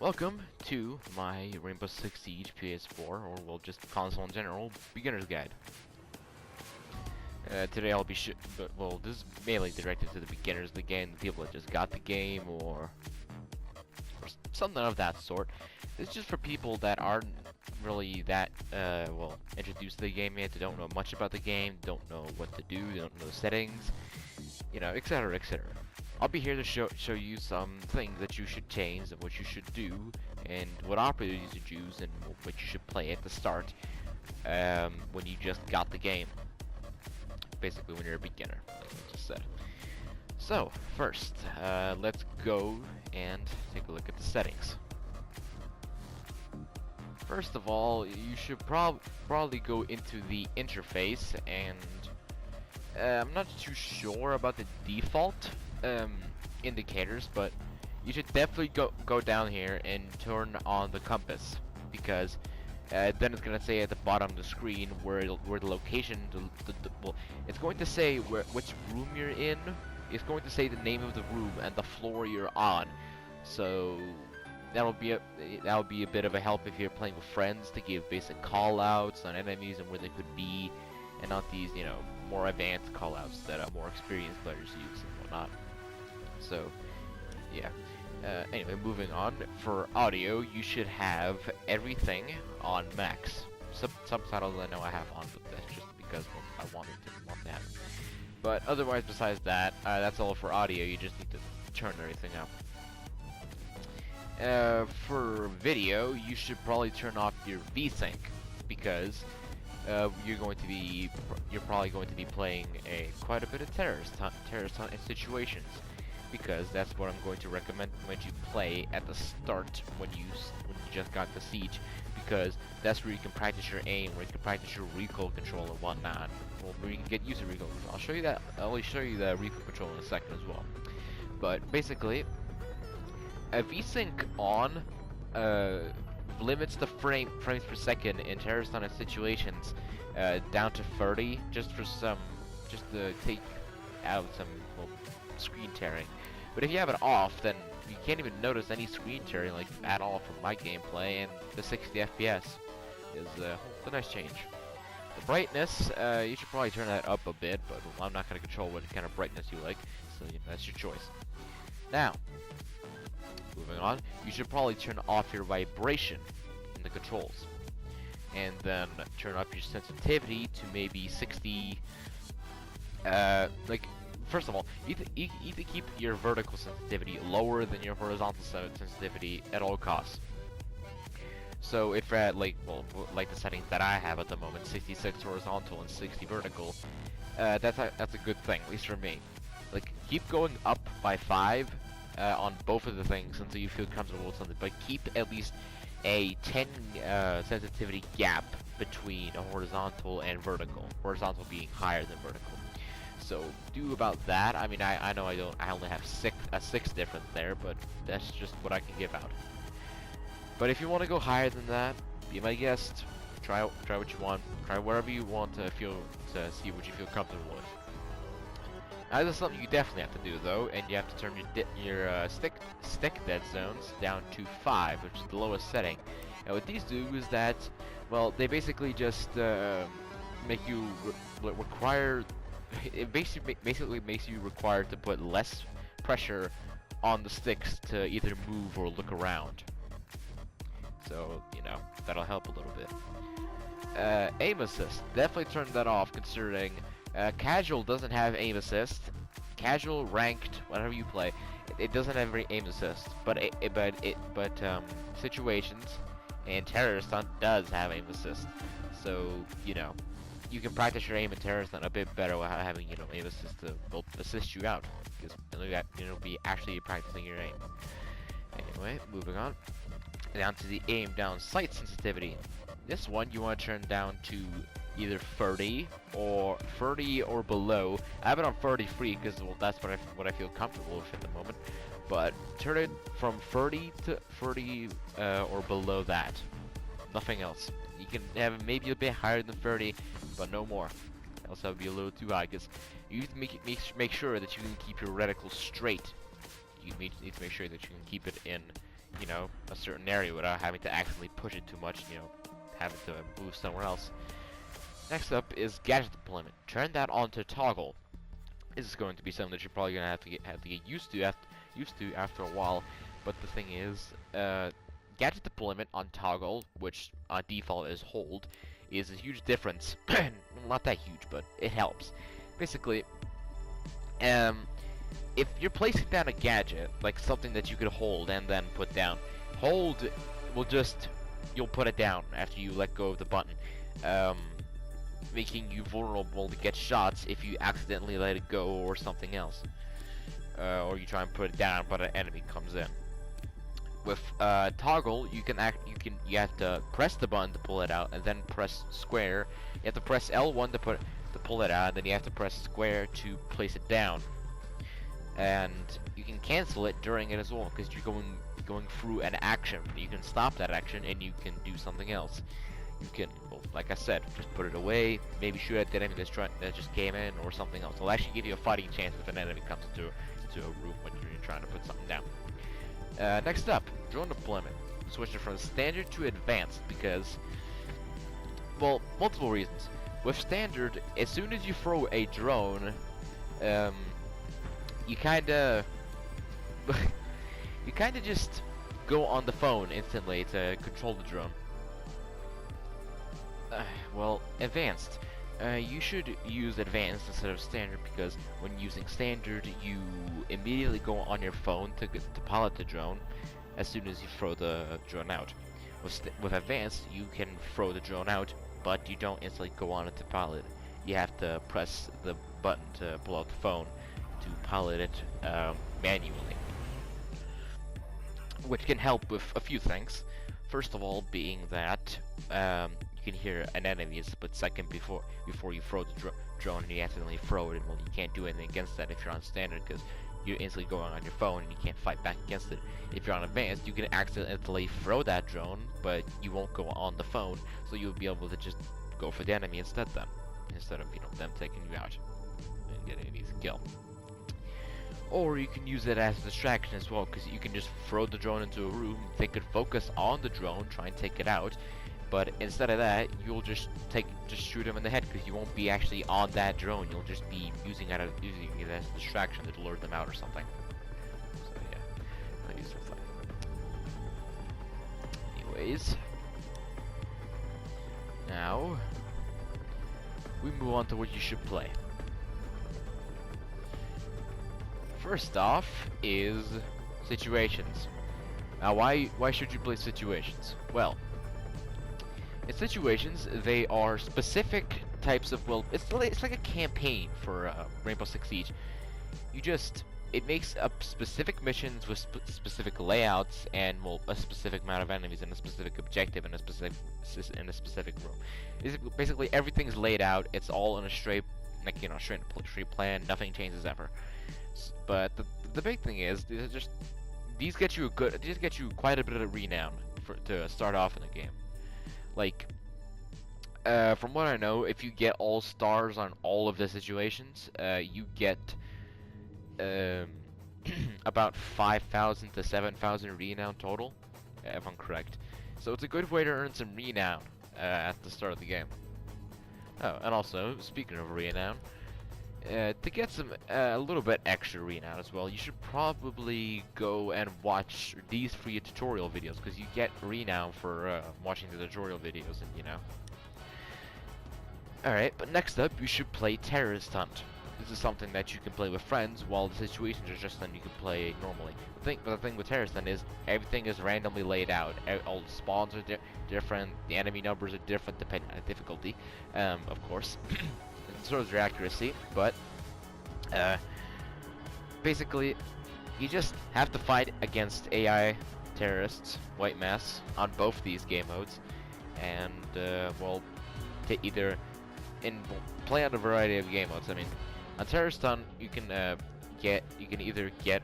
Welcome to my Rainbow Six Siege PS4, or well, just console in general, beginner's guide. Today I'll be well, this is mainly directed to the beginners of the game, the people that just got the game, or something of that sort. It's just for people that aren't really that, well, introduced to the game yet, they don't know much about the game, don't know what to do, they don't know the settings, you know, etc, etc. I'll be here to show you some things that you should change and what you should do, and what operator you should use, and what you should play at the start, when you just got the game. Basically, when you're a beginner, like I just said. So, first, let's go and take a look at the settings. First of all, you should probably go into the interface, and I'm not too sure about the default indicators, but you should definitely go down here and turn on the compass, because then it's gonna say at the bottom of the screen where the location, well, it's going to say which room you're in. It's going to say the name of the room and the floor you're on. So that'll be a bit of a help if you're playing with friends, to give basic callouts on enemies and where they could be, and not these, you know, more advanced callouts that more experienced players use and whatnot. So, yeah. Anyway, moving on. For audio, you should have everything on max. Subtitles I know I have on, but that's just because I want to have it. But otherwise, besides that, that's all for audio. You just need to turn everything up. For video, you should probably turn off your VSync, because you're probably going to be playing quite a bit of terrorist hunt situations, because that's what I'm going to recommend when you play at the start when you just got the siege, because that's where you can practice your aim, where you can practice your recoil control and whatnot. Well, where you can get used to recoil control. I'll show you that. I'll show you the recoil control in a second as well. But basically, a VSync on limits the frames per second in terrorist hunt situations down to 30, just to take out some, well, screen tearing. But if you have it off, then you can't even notice any screen tearing, like, at all from my gameplay, and the 60 FPS is a nice change. The brightness, you should probably turn that up a bit, but I'm not going to control what kind of brightness you like, so yeah, that's your choice. Now, moving on, you should probably turn off your vibration in the controls, and then turn up your sensitivity to maybe 60, like, first of all, you need to keep your vertical sensitivity lower than your horizontal sensitivity at all costs. So if at like the settings that I have at the moment, 66 horizontal and 60 vertical, that's a good thing, at least for me. Like, keep going up by 5 on both of the things until you feel comfortable with something, but keep at least a 10 sensitivity gap between a horizontal and vertical. Horizontal being higher than vertical. So do about that. I mean, I know I only have a 6 difference there, but that's just what I can give out. But if you want to go higher than that, be my guest. Try what you want. Try wherever you want to see what you feel comfortable with. Now, this is something you definitely have to do though, and you have to turn your stick dead zones down to 5, which is the lowest setting. And what these do is that, well, they basically just make you require. It basically makes you required to put less pressure on the sticks to either move or look around. So, you know, that'll help a little bit. Aim assist, definitely turn that off, considering casual doesn't have aim assist. Casual, ranked, whatever you play, it doesn't have any aim assist. But situations and terrorist hunt does have aim assist. So, you know, you can practice your aim in terrorist hunt a bit better without having, you know, aim assist to assist you out, because you'll be actually practicing your aim. Anyway, moving on. Down to the aim down sight sensitivity. This one you want to turn down to either 30 or below. I have it on 30 free because, well, that's what I feel comfortable with at the moment. But turn it from 30 to 30 or below that. Nothing else. You can have it maybe a bit higher than 30, but no more. Else that would be a little too high, because you need to make sure that you can keep your reticle straight. You need to make sure that you can keep it in, you know, a certain area without having to accidentally push it too much, you know, having to move somewhere else. Next up is gadget deployment. Turn that on to toggle. This is going to be something that you're probably gonna have to get used to after a while. But the thing is, gadget deployment on toggle, which on default is hold, is a huge difference. Not that huge, but it helps. Basically, if you're placing down a gadget, like something that you could hold and then put down, hold will just, you'll put it down after you let go of the button, making you vulnerable to get shots if you accidentally let it go or something else, or you try and put it down but an enemy comes in. With toggle, you have to press the button to pull it out, and then press square. You have to press L1 to pull it out, and then you have to press square to place it down. And you can cancel it during it as well, because you're going through an action. You can stop that action, and you can do something else. You can, well, like I said, just put it away, maybe shoot at the enemy that just came in, or something else. It'll actually give you a fighting chance if an enemy comes into a room when you're trying to put something down. Next up, drone deployment. Switch it from standard to advanced because, well, multiple reasons. With standard, as soon as you throw a drone, you kinda just go on the phone instantly to control the drone. Well, advanced. You should use advanced instead of standard because when using standard, you immediately go on your phone to pilot the drone as soon as you throw the drone out. With advanced, you can throw the drone out, but you don't instantly go on it to pilot. You have to press the button to pull out the phone to pilot it manually, which can help with a few things. First of all, being that you can hear an enemy a split second before you throw the drone, and you accidentally throw it, and well, you can't do anything against that if you're on standard because you're instantly going on your phone and you can't fight back against it. If you're on advanced, you can accidentally throw that drone, but you won't go on the phone, so you'll be able to just go for the enemy instead of them them taking you out and getting an easy kill. Or you can use it as a distraction as well, because you can just throw the drone into a room, they could focus on the drone, try and take it out, but instead of that, you'll just shoot him in the head, because you won't be actually on that drone, you'll just be using it as a distraction to lure them out or something. So yeah, I'll use it for that. Anyways, now, we move on to what you should play. First off is situations. Now, why should you play situations? Well, in situations, they are specific types of, well, it's like a campaign for Rainbow Six Siege. It makes up specific missions with specific layouts and, well, a specific amount of enemies and a specific objective in a specific room. Basically, everything's laid out. It's all in a straight plan. Nothing changes ever. But the big thing is, these get you quite a bit of renown to start off in the game. Like, from what I know, if you get all stars on all of the situations, you get about 5,000 to 7,000 renown total, if I'm correct. So it's a good way to earn some renown at the start of the game. Oh, and also, speaking of renown, to get some a little bit extra renown as well, you should probably go and watch these free tutorial videos, because you get renown for watching the tutorial videos, and you know. Alright, but next up, you should play Terrorist Hunt. This is something that you can play with friends, while the situations are just something you can play normally. The thing with Terrorist Hunt is everything is randomly laid out. All the spawns are different, the enemy numbers are different depending on the difficulty, of course. So is your accuracy, but basically, you just have to fight against AI terrorists, white mass, on both these game modes, and well, play on a variety of game modes. I mean, on Terrorist Hunt, you can either get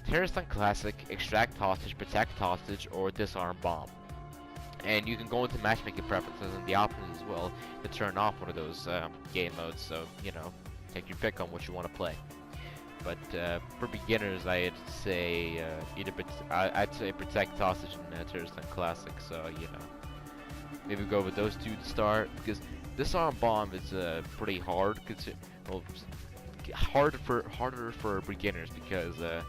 Terrorist Hunt Classic, Extract Hostage, Protect Hostage, or Disarm Bomb. And you can go into matchmaking preferences and the options as well to turn off one of those game modes, so, you know, take your pick on what you want to play. But for beginners, I'd say Protect Hostage and Terrorist and Classic. So you know, maybe go with those two to start, because Disarm Bomb is pretty hard. Well, harder for beginners, because the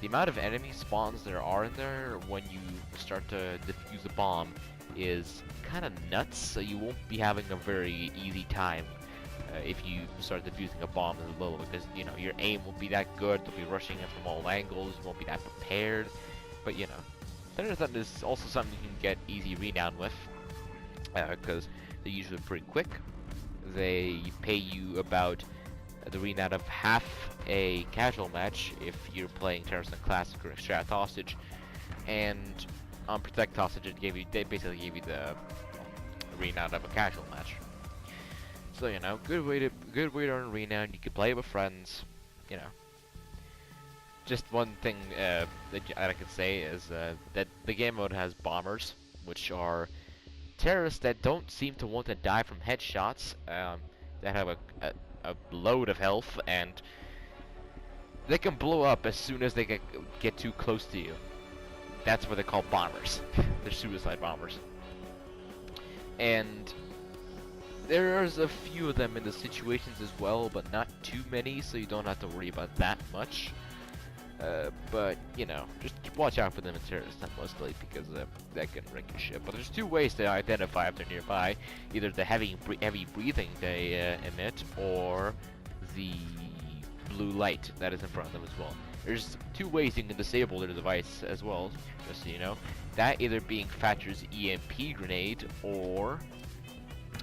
amount of enemy spawns there are in there when you start to defuse a bomb is kind of nuts. So you won't be having a very easy time if you start defusing a bomb in the middle, because you know your aim won't be that good. They'll be rushing in from all angles. You won't be that prepared. But you know, Thunder Thumb is also something you can get easy renown with, because they're usually pretty quick. They pay you about the renown of half a casual match if you're playing Terrorist and Classic or Extract Hostage, and on Protect Hostage they basically gave you the renown of a casual match. So you know, good way to earn renown. You can play with friends. You know, just one thing that I can say is that the game mode has bombers, which are terrorists that don't seem to want to die from headshots. That have a load of health, and they can blow up as soon as they get too close to you. That's what they call bombers. They're suicide bombers. And there's a few of them in the situations as well, but not too many, so you don't have to worry about that much. But, you know, just watch out for them in terrorists, mostly, because that can wreck your ship. But there's two ways to identify if they're nearby. Either the heavy breathing they emit, or the blue light that is in front of them as well. There's two ways you can disable their device as well, just so you know. That either being Thatcher's EMP grenade, or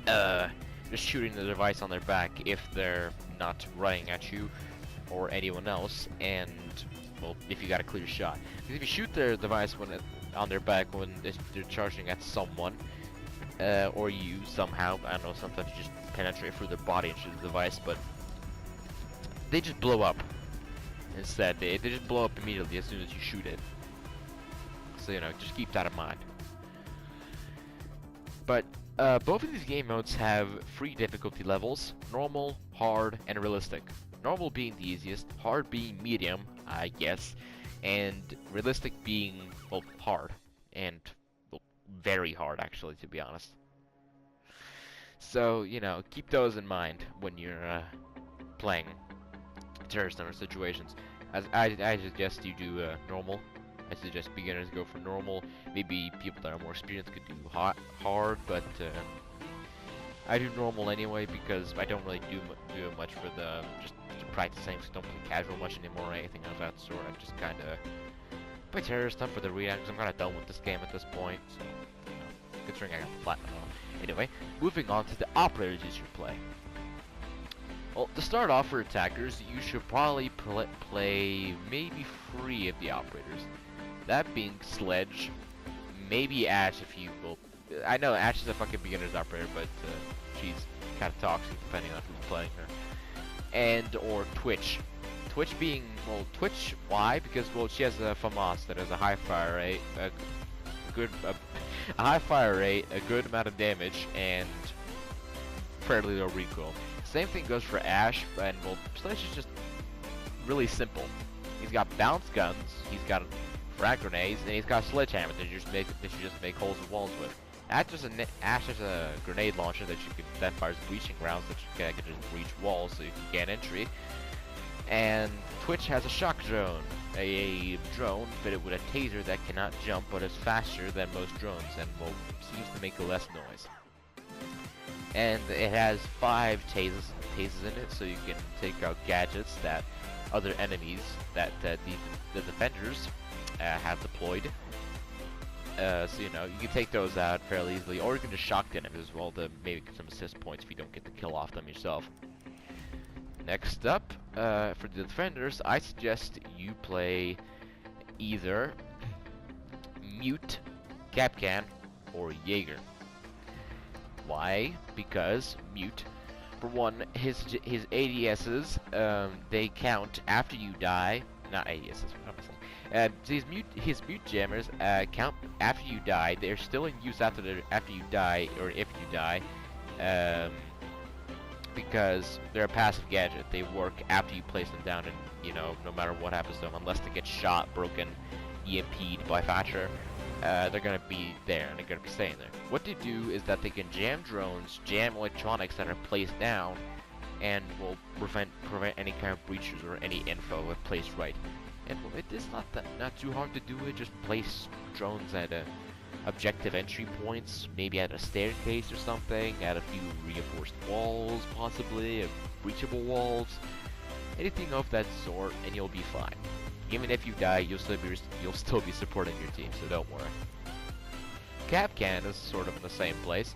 just shooting the device on their back if they're not running at you or anyone else, and well, if you got a clear shot. Because if you shoot their device on their back when they're charging at someone, or you somehow, I don't know, sometimes you just penetrate through their body and shoot the device, but they just blow up instead. They just blow up immediately as soon as you shoot it. So, you know, just keep that in mind. But both of these game modes have 3 difficulty levels: normal, hard, and realistic. Normal being the easiest, hard being medium, I guess, and realistic being, well, hard. And, well, very hard, actually, to be honest. So, you know, keep those in mind when you're playing terrorist number situations. As I suggest you do normal. I suggest beginners go for normal. Maybe people that are more experienced could do hard, but I do normal anyway, because I don't really do it much for the just to practice things. I don't play casual much anymore or anything of that sort. I just kind of play terrorist stuff for the react, because I'm kind of done with this game at this point. So, you know, considering I got the platinum on. Anyway, moving on to the operators you should play. Well, to start off for attackers, you should probably play maybe 3 of the operators. That being Sledge, maybe Ash if you will. I know Ash is a fucking beginner's operator, but she's kind of toxic depending on who's playing her. And or Twitch. Twitch being, well, Twitch, why? Because, well, she has a FAMAS that has a high fire rate, a high fire rate, a good amount of damage, and fairly low recoil. Same thing goes for Ash, and, well, Sledge is just really simple. He's got bounce guns, he's got frag grenades, and he's got a sledgehammer that you just make holes in walls with. Ash has a grenade launcher that fires breaching rounds that you can just breach walls so you can get entry. And Twitch has a shock drone, a drone fitted with a taser that cannot jump but is faster than most drones and will seems to make less noise. And it has 5 tasers in it, so you can take out gadgets that other enemies that the defenders have deployed. So, you know, you can take those out fairly easily, or you can just shock them as well to maybe get some assist points if you don't get the kill off them yourself. Next up, for the defenders, I suggest you play either Mute, Capcan, or Jaeger. Why? Because Mute, for one, his ADSs, they count after you die. Not ADSs, what am I saying? His mute jammers count after you die. They're still in use after you die, or if you die, because they're a passive gadget. They work after you place them down and you know, no matter what happens to them, unless they get shot, broken, EMP'd by Thatcher, they're gonna be there and they're gonna be staying there. What they do is that they can jam drones, jam electronics that are placed down, and will prevent any kind of breaches or any info if placed right. And it is not too hard to do it. Just place drones at objective entry points, maybe at a staircase or something, at a few reinforced walls, possibly, breachable walls, anything of that sort, and you'll be fine. Even if you die, you'll still be supporting your team, so don't worry. Kapkan is sort of in the same place,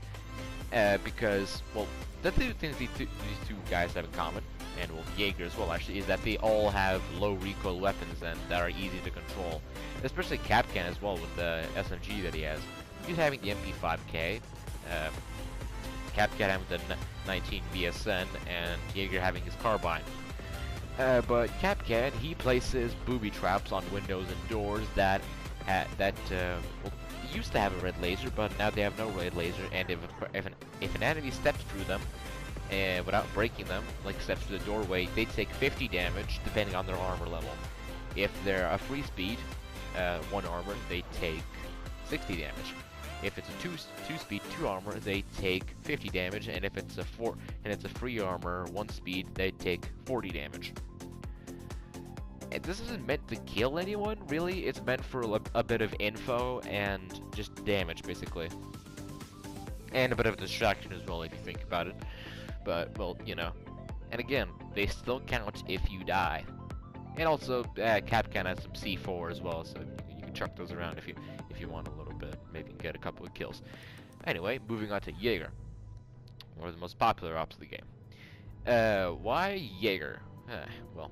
because, well, the two things these two guys have in common, and well, Jaeger as well actually, is that they all have low recoil weapons and that are easy to control. Especially Kapkan as well with the SMG that he has. He's having the MP5K, Kapkan having the 19 VSN, and Jaeger having his carbine. But Kapkan, he places booby traps on windows and doors that well, used to have a red laser, but now they have no red laser. And if an enemy steps through them, without breaking them, like steps through the doorway, they take 50 damage depending on their armor level. If they're a free speed, 1 armor, they take 60 damage. If it's a 2 speed, 2 armor, they take 50 damage, and if it's a free armor, 1 speed, they take 40 damage. And this isn't meant to kill anyone, really. It's meant for a bit of info and just damage, basically. And a bit of a distraction as well, if you think about it. But, well, you know. And again, they still count if you die. And also, Kapkan has some C4 as well, so you can chuck those around if you want a little bit. Maybe get a couple of kills. Anyway, moving on to Jaeger. One of the most popular ops of the game. Why Jaeger? Well,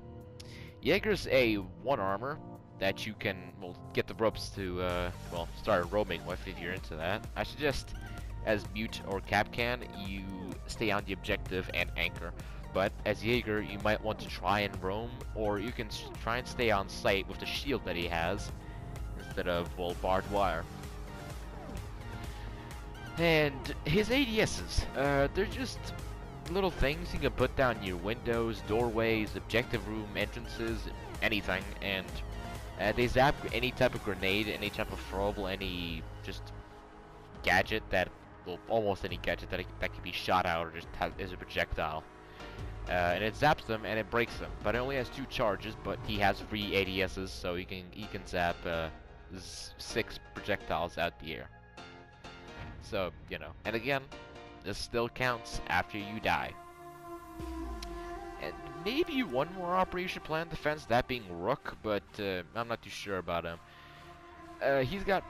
Jaeger's a 1 armor that you can, well, get the ropes to, well, start roaming with if you're into that. I suggest, as Mute or Kapkan, you stay on the objective and anchor. But as Jaeger, you might want to try and roam, or you can try and stay on site with the shield that he has, instead of, well, barbed wire. And his ADSs, they're just little things you can put down your windows, doorways, objective room entrances, anything, and they zap any type of grenade, any type of throwable, any just gadget that, well, almost any gadget that can be shot out or just is a projectile. And it zaps them and it breaks them, but it only has 2 charges. But he has free ADSs, so he can zap 6 projectiles out the air. So, you know, and again, this still counts after you die. And maybe one more operation plan defense, that being Rook, but I'm not too sure about him. He's got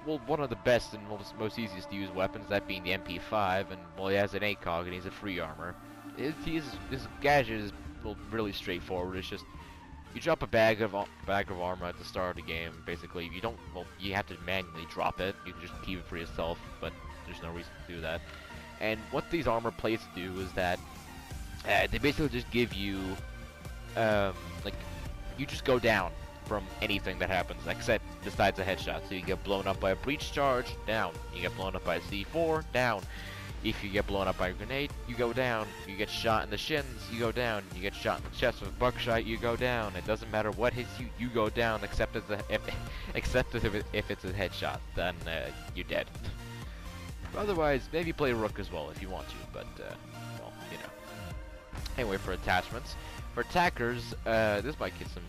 one of the best and most easiest to use weapons, that being the MP5, and well, he has an ACOG and he's a free armor. His gadget is, well, really straightforward. It's just you drop a bag of armor at the start of the game. Basically, you don't. Well, you have to manually drop it. You can just keep it for yourself, but there's no reason to do that. And what these armor plates do is that they basically just give you, like, you just go down from anything that happens, except besides a headshot. So you get blown up by a breach charge, down. You get blown up by a C4, down. If you get blown up by a grenade, you go down. You get shot in the shins, you go down. You get shot in the chest with buckshot, you go down. It doesn't matter what hits you, you go down, except if it's a headshot, then you're dead. Otherwise, maybe play Rook as well if you want to, but, well, you know. Anyway, for attachments. For attackers, this might get some,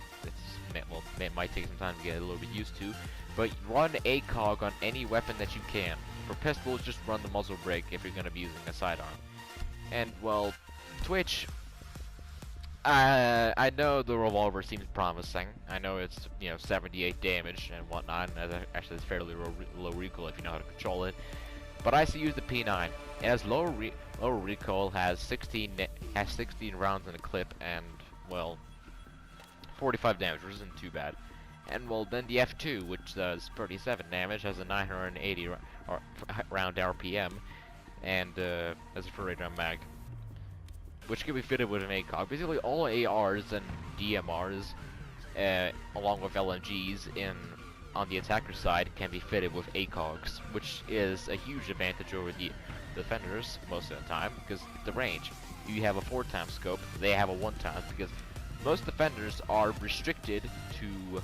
well, it might take some time to get a little bit used to, but run ACOG on any weapon that you can. For pistols, just run the muzzle brake if you're going to be using a sidearm. And, well, Twitch, I know the revolver seems promising. I know it's, you know, 78 damage and whatnot, and actually it's fairly low recoil if you know how to control it. But I still use the P9. It has lower recoil, has 16 rounds in a clip, and, well, 45 damage, which isn't too bad. And, well, then the F2, which does 37 damage, has a 980 round RPM, and has a 4 round mag, which can be fitted with an ACOG. Basically, all ARs and DMRs, along with LMGs on the attacker side, can be fitted with ACOGs, which is a huge advantage over the defenders most of the time, because the range. You have a 4x scope, they have a 1x, because most defenders are restricted to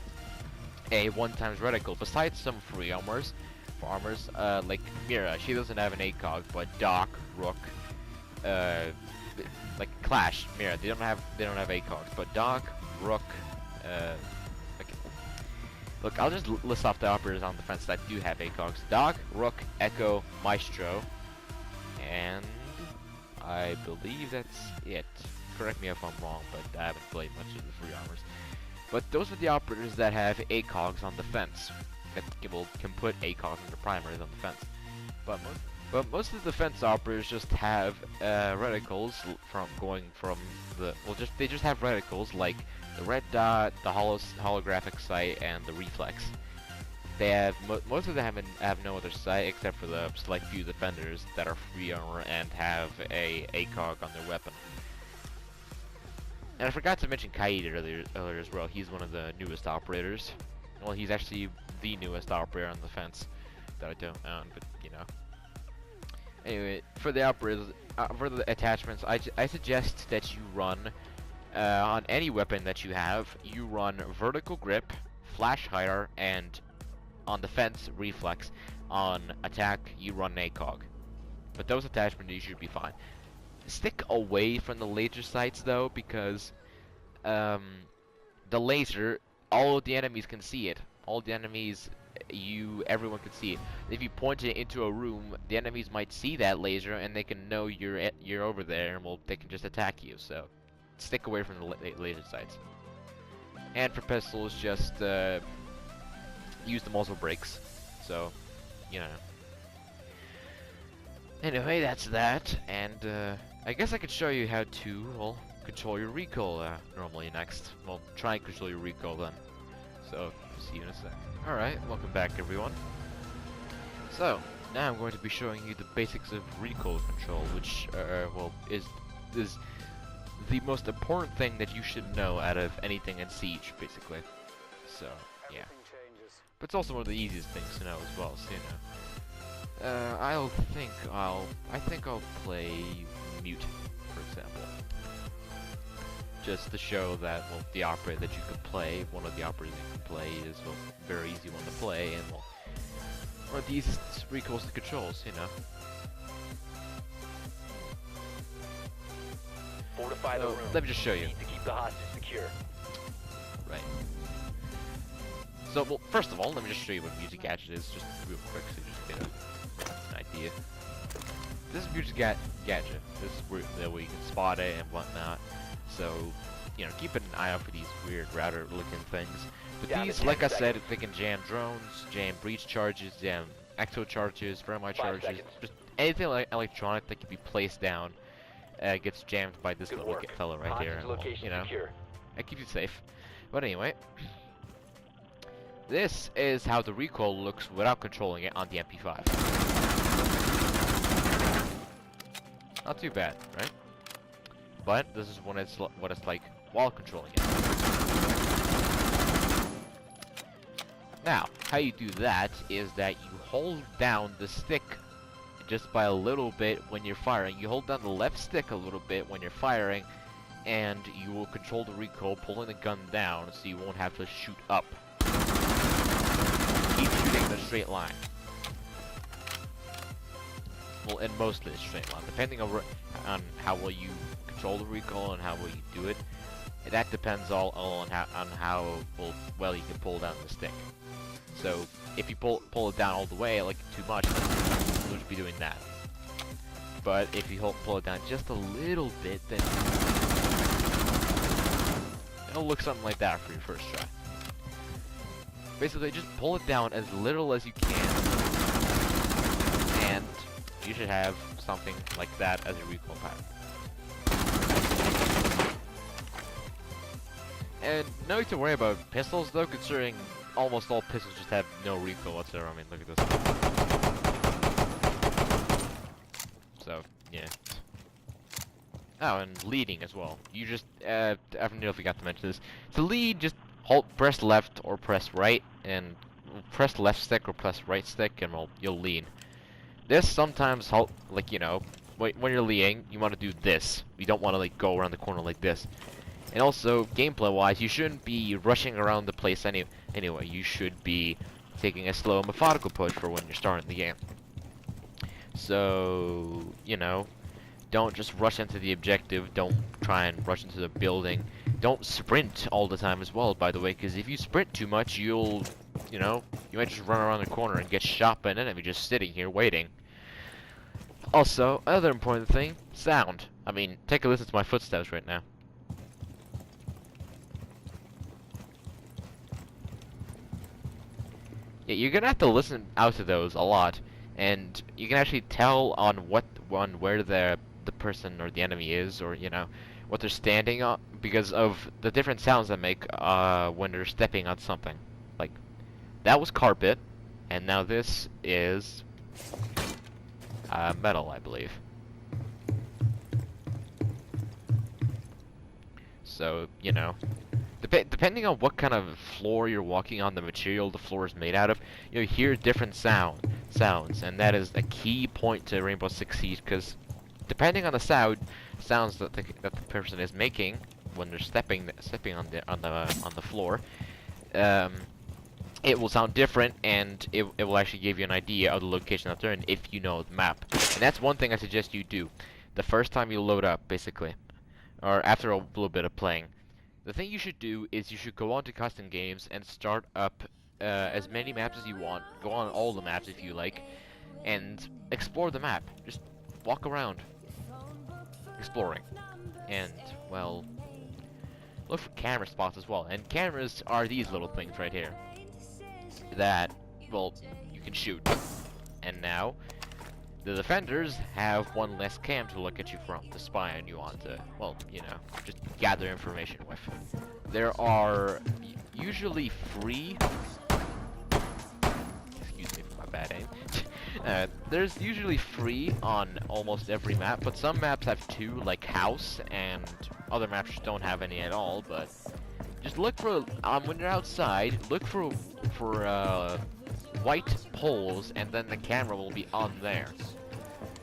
a 1x reticle. Besides some free armors, like Mira, she doesn't have an ACOG, but Doc, Rook, like Clash, Mira, they don't have ACOGs, but Doc, Rook, like, look, I'll just list off the operators on defense that do have ACOGs: Doc, Rook, Echo, Maestro, and I believe that's it. Correct me if I'm wrong, but I haven't played much of the free armors. But those are the operators that have ACOGs on defense. That can put ACOGs into primaries on defense. But most of the defense operators just have reticles from going from the they just have reticles like the red dot, the holographic sight, and the reflex. They have most of them have no other sight except for the select few defenders that are free armor and have a ACOG on their weapon. And I forgot to mention Kaid earlier as well. He's one of the newest operators. Well, he's actually the newest operator on the fence that I don't own, but you know. Anyway, for the operators, for the attachments, I suggest that you run on any weapon that you have. You run vertical grip, flash hider, and on defense reflex. On attack, you run ACOG. But those attachments, you should be fine. Stick away from the laser sights though, because the laser, all of the enemies can see it. All the enemies, everyone can see it. If you point it into a room, the enemies might see that laser and they can know you're over there, and they can just attack you. So stick away from the laser sights. And for pistols, just use the muzzle brakes. So, you know. Anyway, that's that, and I guess I could show you how to, well, control your recoil normally next. Well, try and control your recoil then. So, see you in a sec. Alright, welcome back everyone. So, now I'm going to be showing you the basics of recoil control, which, well, is the most important thing that you should know out of anything in Siege, basically. So, yeah. But it's also one of the easiest things to know as well, so you know. I think I'll play Mute, for example. Just to show that, well, the operator that you can play, one of the operators you can play is, well, very easy one to play, and, well, one of the easiest recoils to controls, you know. Fortify the room. Let me just show you. Need to keep the hostage secure. Right. So, well, first of all, let me just show you what Music Gadget is, just real quick, so you just get an idea. This is Music Gadget. This is where you can spot it and whatnot. So, you know, keep an eye out for these weird router-looking things. But these, like I said, they can jam drones, jam breach charges, jam ecto charges, thermite charges, just anything like electronic that can be placed down gets jammed by this little fella right here. And, well, you know, it keeps you safe. But anyway. This is how the recoil looks without controlling it on the MP5. Not too bad, right? But this is what it's like while controlling it. Now, how you do that is that you hold down the stick just by a little bit when you're firing. You hold down the left stick a little bit when you're firing, and you will control the recoil, pulling the gun down so you won't have to shoot up. Keep shooting in a straight line. Well, in mostly a straight line, depending on how well you control the recoil and how well you do it. That depends all on how well you can pull down the stick. So if you pull it down all the way, like too much, you'll just be doing that. But if you pull it down just a little bit, then it'll look something like that for your first try. Basically, just pull it down as little as you can, and you should have something like that as a recoil pattern. And no need to worry about pistols though, considering almost all pistols just have no recoil whatsoever. I mean, look at this. So, yeah. Oh, and leading as well. You just, I don't know if we got to mention this. To lead, just press left or press right, and press left stick or press right stick, and you'll lean. This sometimes like, you know, when you're leading, you want to do this. You don't want to like go around the corner like this. And also, gameplay-wise, you shouldn't be rushing around the place anyway. You should be taking a slow, methodical approach for when you're starting the game. So, you know, don't just rush into the objective. Don't try and rush into the building. Don't sprint all the time as well, by the way, because if you sprint too much, you might just run around the corner and get shot by an enemy just sitting here waiting. Also, another important thing, sound. I mean, take a listen to my footsteps right now. Yeah, you're gonna have to listen out to those a lot, and you can actually tell on where the person or the enemy is, or what they're standing on, because of the different sounds they make when they're stepping on something. Like, that was carpet, and now this is metal, I believe. So, depending on what kind of floor you're walking on, the material the floor is made out of, you'll hear different sounds, and that is a key point to Rainbow Six Siege, because depending on the sounds that the person is making when they're stepping on the floor, it will sound different, and it will actually give you an idea of the location that they're in if you know the map. And that's one thing I suggest you do the first time you load up, basically, or after a little bit of playing. The thing you should do is you should go on to custom games and start up as many maps as you want. Go on all the maps if you like, and explore the map. Just walk around, exploring, and, well, look for camera spots as well. And cameras are these little things right here that, well, you can shoot. And now, the defenders have one less cam to look at you from, to spy on you on, to, well, just gather information with. There are usually free... Excuse me for my bad aim. There's usually free on almost every map, but some maps have two, like House, and other maps just don't have any at all, but just look for, when you're outside, look for white poles, and then the camera will be on there.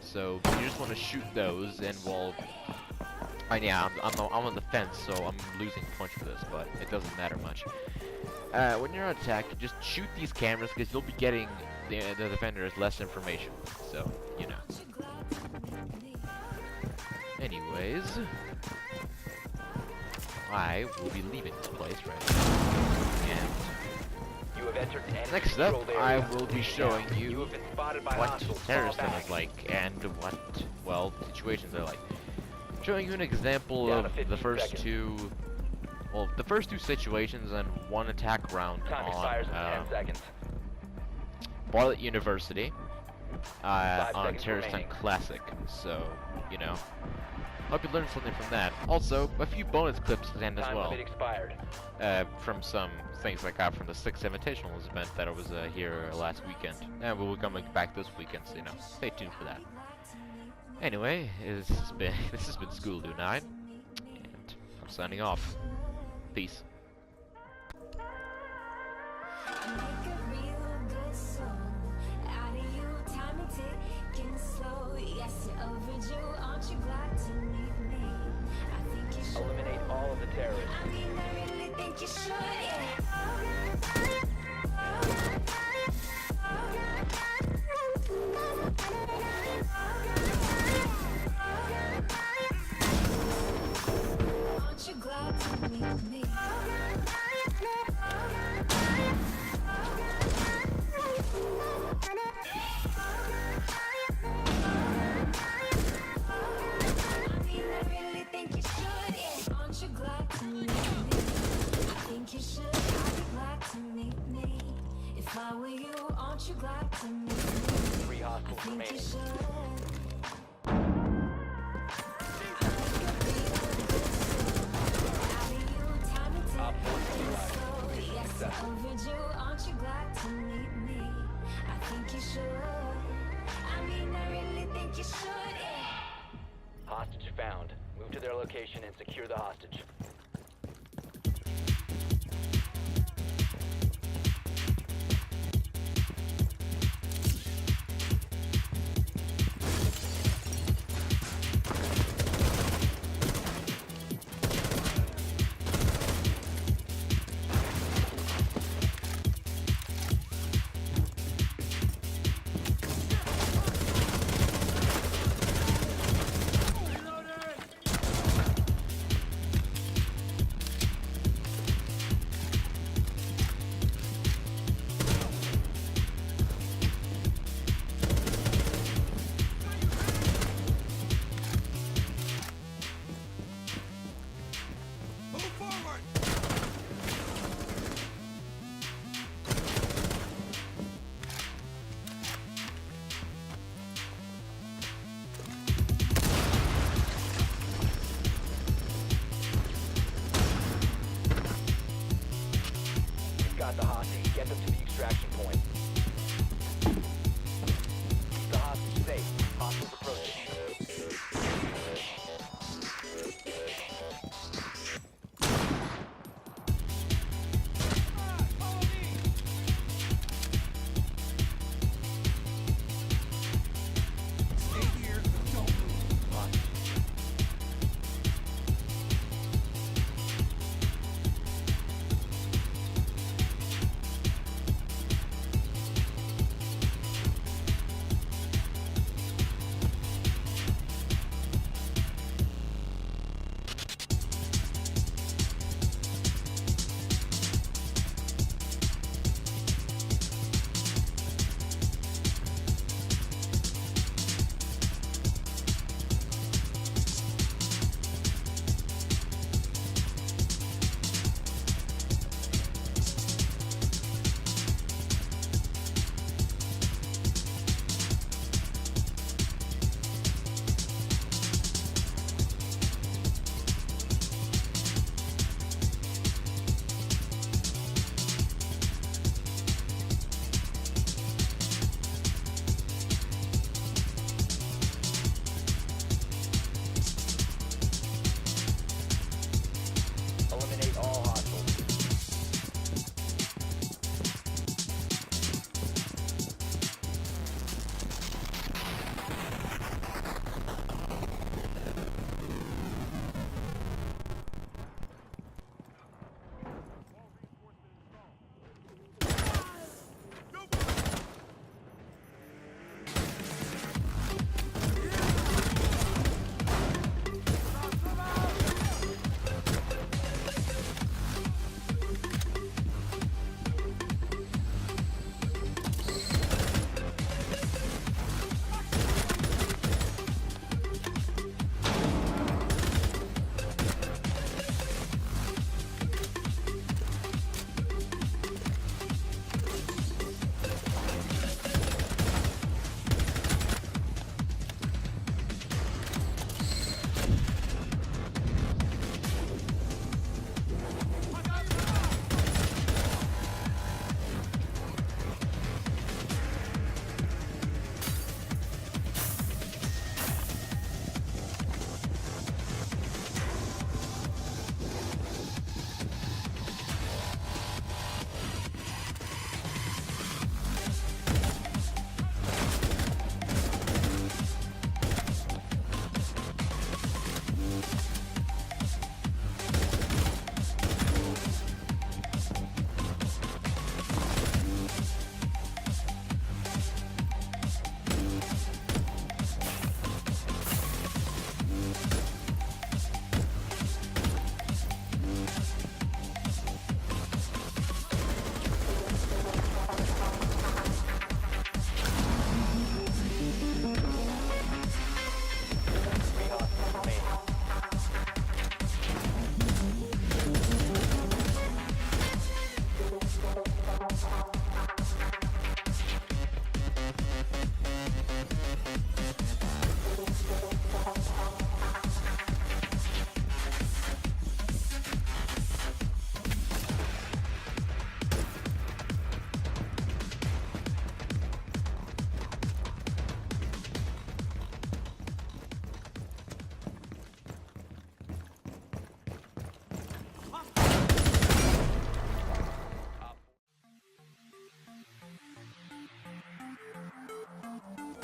So you just want to shoot those, and well, yeah, I'm on the fence, so I'm losing points for this, but it doesn't matter much. When you're on attack, just shoot these cameras, because you'll be getting the defenders less information. So Anyways, I will be leaving this place right now. And You have entered an next up, enemy-controlled I area. will be showing You you have been spotted by what hostiles. terrorism Fall back. is like, and what, well, situations are like. Showing you an example Down to of 15 the first seconds. two situations and one attack round Time expires in 10 seconds. Bartlett University, 5 on seconds Terrorist Hunt remaining. Classic. So, hope you learned something from that. Also, a few bonus clips at the end as Time well. limit expired. From some things I got from the 6th Invitationals event that was here last weekend. And we'll be coming back this weekend, so stay tuned for that. Anyway, this has been School Do 9, and I'm signing off. Peace. Eliminate all of the terrorists. Aren't you glad to meet me? Aren't you glad to meet me? I think you should. I'd be glad to meet me. If I were you, aren't you glad to meet me? 3 hostiles I think remaining. you should. Op 4 neutralized. Success. Overdue, aren't you glad to meet me? I think you should. I mean, I really think you should. Hostage found. Move to their location and secure the hostage.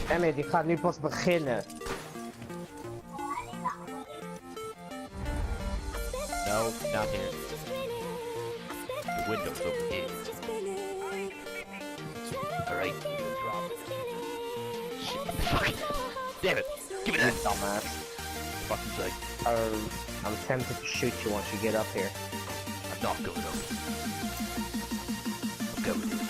Emmet, die gaat nu pas beginnen. No, not here. The window's over here. Alright. Shit. Fuck. Damn it. Give me that. Dumbass. Fucking thing. I'm tempted to shoot you once you get up here. I'm not going over. I'm going over.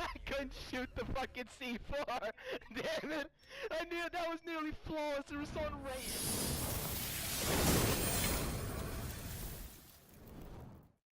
I couldn't shoot the fucking C4! Damn it! I knew that was nearly flawless, there was so range!